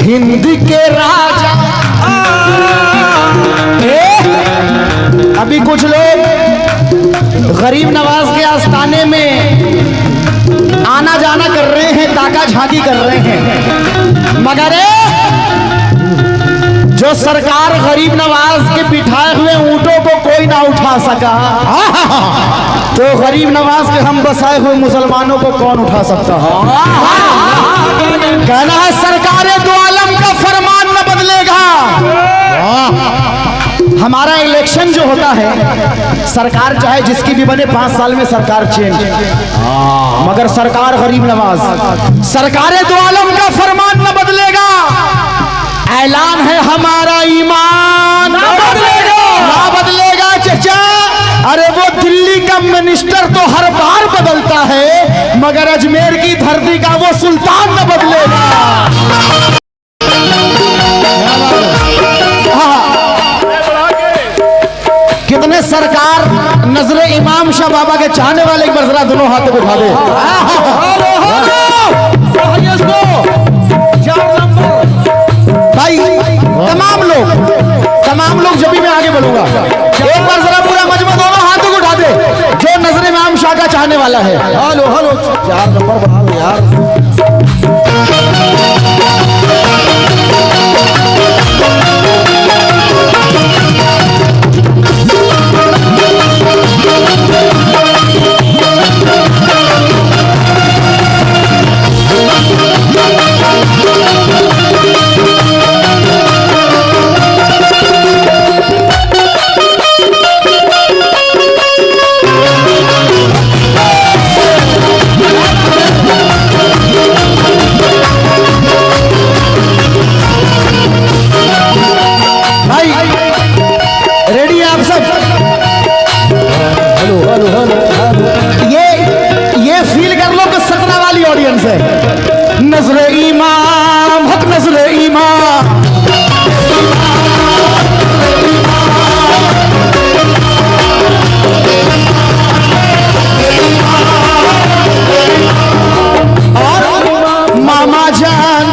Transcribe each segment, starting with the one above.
हिंद के राजा। अभी कुछ लोग गरीब नवाज के आस्थाने में आना जाना कर रहे हैं, ताका झांकी कर रहे हैं, मगर जो सरकार गरीब नवाज के बिठाए हुए ऊंटों को कोई ना उठा सका, तो गरीब नवाज के हम बसाए हुए मुसलमानों को कौन उठा सकता है? कहना है सरकार दो आलम का फरमान न बदलेगा। हमारा इलेक्शन जो होता है, सरकार चाहे जिसकी भी बने 5 साल में सरकार चेंज, मगर सरकार गरीब नवाज, सरकार दो आलम का फरमान न बदलेगा। ऐलान है हमारा ईमान ना बदलेगा चचा। अरे वो दिल्ली का मिनिस्टर तो हर बार बदलता है, मगर अजमेर की धरती का वो सुल्तान न बदलेगा। कितने सरकार नजरे इमाम शाह बाबा के चाहने वाले एक बार जरा दोनों हाथों को उठा दे। भाई तमाम लोग जब भी मैं आगे बढ़ूंगा, एक बार जरा पूरा मजमा दोनों हाथों को उठा दे जो नजर इमाम शाह का चाहने वाला है। हेलो 4 नंबर बढ़ा लो यार। ये फील कर लो कि 17 वाली ऑडियंस है। नजरे इमाम हक नजरे इमाम, और मामा जान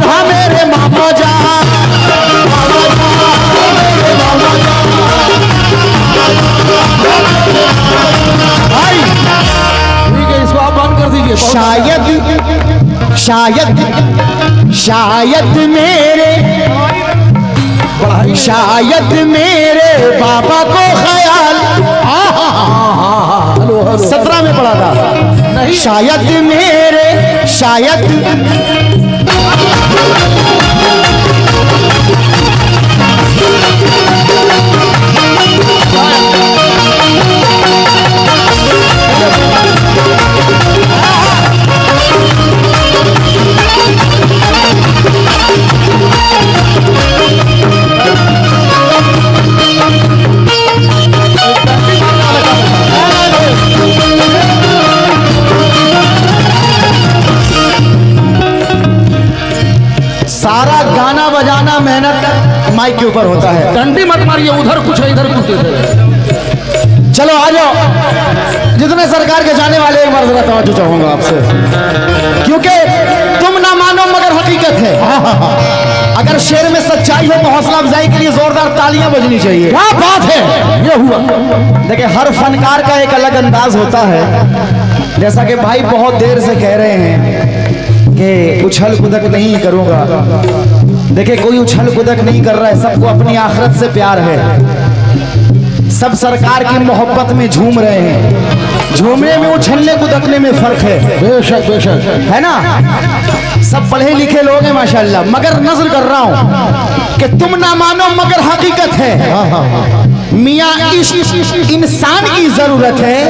हाँ मेरे मामा जान, शायद मेरे बाबा को ख्याल 17 में पढ़ा था। शायद सारा गाना बजाना मेहनत माइक के ऊपर होता है। डंडी मत मारिए, उधर कुछ है इधर कुछ है। चलो आ जाओ, जितने सरकार के जाने वाले एक बार जरा तवज्जो चाहूंगा आपसे, क्योंकि तुम ना मानो मगर हकीकत है। अगर शेर में सच्चाई हो तो हौसला अफजाई के लिए जोरदार तालियां बजनी चाहिए। क्या बात है, ये हुआ। देखिए हर फनकार का एक अलग अंदाज होता है। जैसा कि भाई बहुत देर से कह रहे हैं कि उछल कूदक नहीं करूंगा। देखिए कोई उछल कूदक नहीं कर रहा है, सबको अपनी आखिरत से प्यार है। सब सरकार की मोहब्बत में झूम रहे हैं। झूमने में उछलने कूदकने में फर्क है। बेशक बेशक है ना। सब पढ़े लिखे लोग हैं माशाल्लाह, मगर नजर कर रहा हूं कि तुम ना मानो मगर हकीकत है। मियाँ इश्क इंसान की जरूरत है।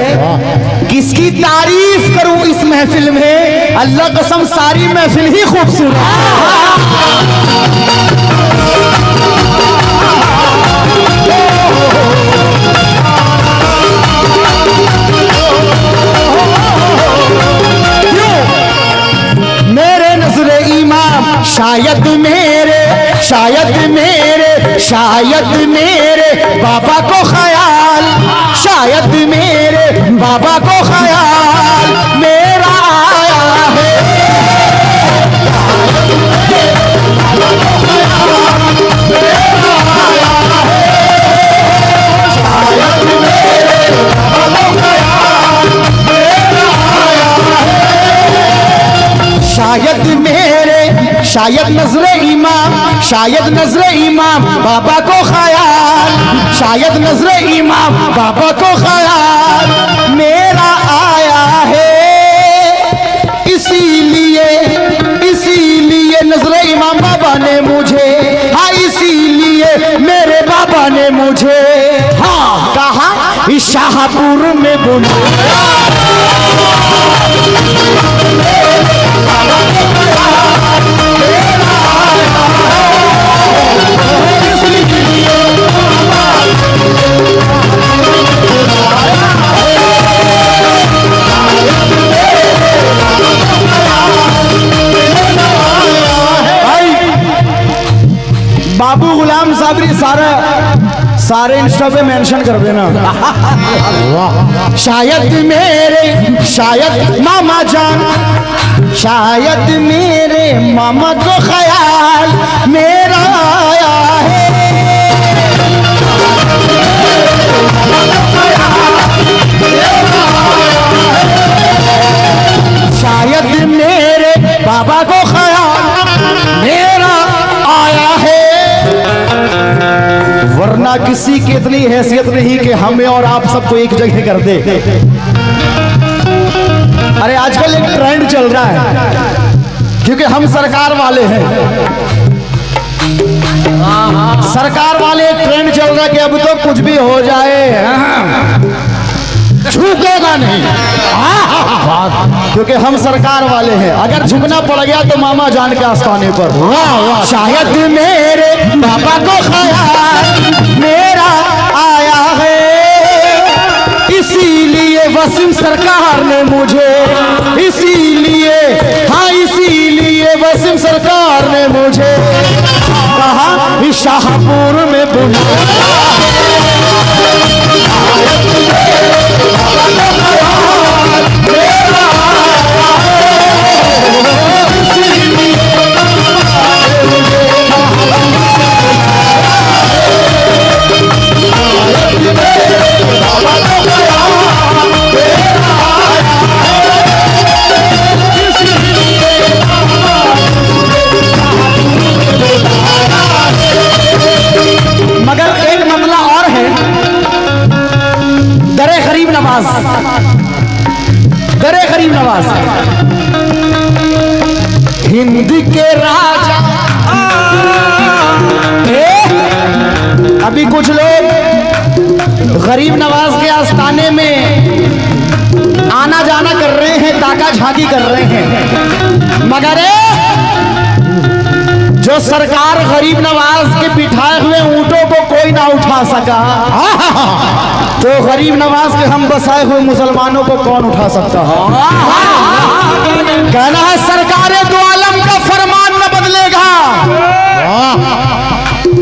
किसकी तारीफ करूं इस महफिल में, अल्लाह कसम सारी महफिल ही खूबसूरत मेरे नजरे इमाम शायद मेरे बाबा को ख्याल, शायद मेरे बाबा को ख्याल मेरा आया है। शायद नजरे इमाम बाबा को ख्याल, शायद नजरे इमाम बाबा को ख्याल मेरा आया है, इसीलिए नजरे इमाम बाबा ने मुझे, हाँ इसीलिए मेरे बाबा ने मुझे, हाँ कहा इस शाहपुर में बुलाया। बाबू गुलाम साबरी सारे इंस्टा पे मेंशन कर देना। शायद मामा जान, शायद मेरे मामा को ख्याल मेरा आया है, शायद मेरे बाबा को ख्याल मेरा आया है, वरना किसी की इतनी हैसियत नहीं कि हमें और आप सबको एक जगह कर दे। अरे आजकल एक ट्रेंड चल रहा है, क्योंकि हम सरकार वाले हैं, सरकार वाले एक ट्रेंड चल रहा है कि अब तो कुछ भी हो जाए झुकेगा नहीं, क्योंकि हम सरकार वाले हैं। अगर झुकना पड़ गया तो मामा जान के आस्थाने पर। शायद मेरे बाबा को ख्याल मेरा आया है, इसीलिए वसीम सरकार ने मुझे, इसीलिए वसीम सरकार ने मुझे कहा इस शाहपुर में बुलाया। मगर एक मसला और है, दरे गरीब नवाज हिंद के राजा। अभी कुछ लोग गरीब नवाज के आस्थाने में आना जाना कर रहे हैं, ताका झाकी कर रहे हैं, मगर जो सरकार गरीब नवाज के बिठाए हुए ऊंटों को कोई ना उठा सका, तो गरीब नवाज के हम बसाए हुए मुसलमानों को कौन उठा सकता है? कहना है सरकार दो आलम का फरमान न बदलेगा।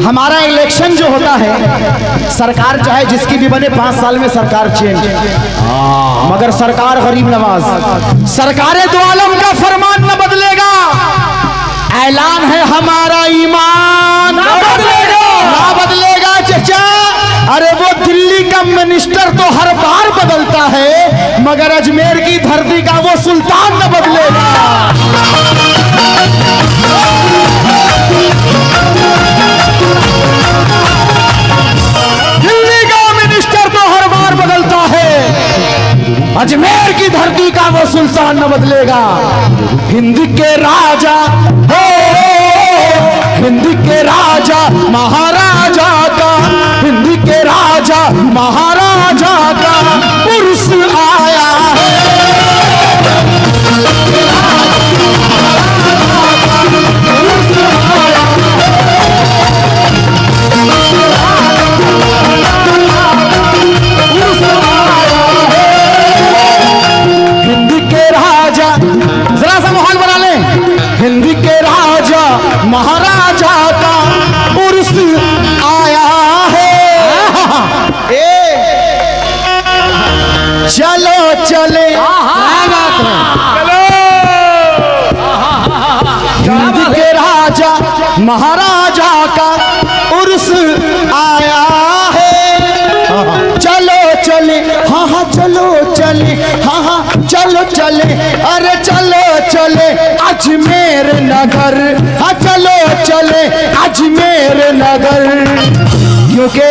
हमारा इलेक्शन जो होता है, सरकार चाहे जिसकी भी बने 5 साल में सरकार चेंज, मगर सरकार गरीब नवाज, सरकार दो आलम का फरमान न बदलेगा। ऐलान है हमारा ईमान ना बदलेगा चचा। अरे वो दिल्ली का मिनिस्टर तो हर बार बदलता है, मगर अजमेर की धरती का वो सुल्तान न बदलेगा। दिल्ली का मिनिस्टर तो हर बार बदलता है, अजमेर की धरती का वो सुल्तान न बदलेगा। हिंद के राजा हो, हिंद के राजा महाराजा का, हिंद के राजा महाराजा का उर्स आया है। हिंद के राजा, जरा सा माहौल बना लें, हिंद के राजा महाराजा का उर्स आया है। चलो चले, हिंद के राजा महाराजा का उर्स आया है। चलो चले, हाँ हाँ चलो चले, हाँ हाँ चलो चलो चले, अरे चलो चले अजमेर नगर, हाँ चलो चले अजमेर नगर, क्योंकि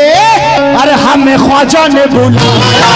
अरे हमें ख्वाजा ने बुलाया।